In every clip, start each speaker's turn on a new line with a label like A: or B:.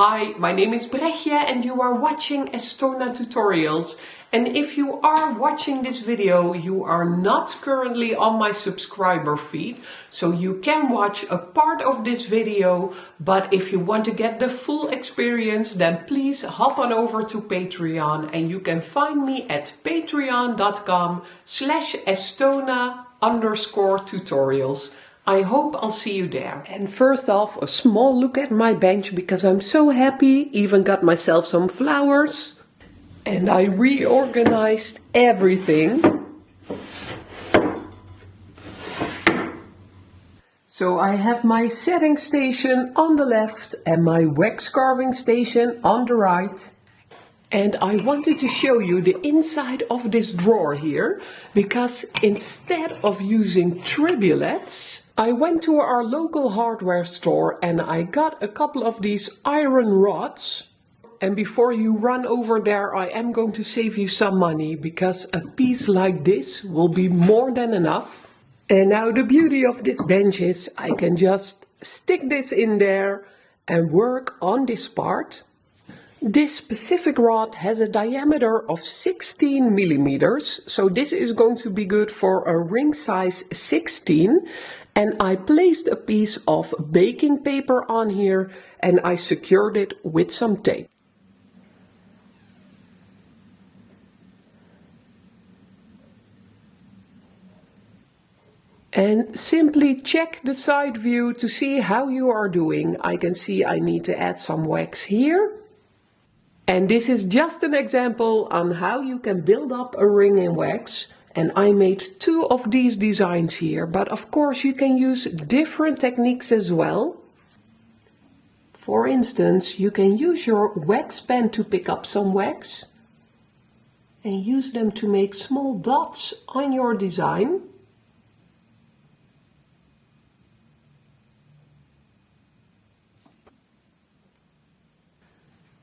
A: Hi, my name is BREGJE and you are watching Estona tutorials. And if you are watching this video, you are not currently on my subscriber feed, so you can watch a part of this video, but if you want to get the full experience, then please hop on over to Patreon and you can find me at patreon.com/Estona_tutorials. I hope I'll see you there. And first off, a small look at my bench because I'm so happy. Even got myself some flowers. And I reorganized everything. So I have my setting station on the left and my wax carving station on the right. And I wanted to show you the inside of this drawer here, because instead of using tribulets, I went to our local hardware store and I got a couple of these iron rods. And before you run over there, I am going to save you some money, because a piece like this will be more than enough. And now the beauty of this bench is I can just stick this in there and work on this part. This specific rod has a diameter of 16 millimeters, so this is going to be good for a ring size 16. And I placed a piece of baking paper on here and I secured it with some tape. And simply check the side view to see how you are doing. I can see I need to add some wax here. And this is just an example on how you can build up a ring in wax. And I made two of these designs here, but of course you can use different techniques as well. For instance, you can use your wax pen to pick up some wax and use them to make small dots on your design.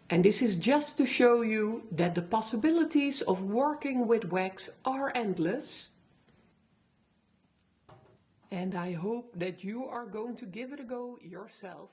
A: And this is just to show you that the possibilities of working with wax are endless. And I hope that you are going to give it a go yourself.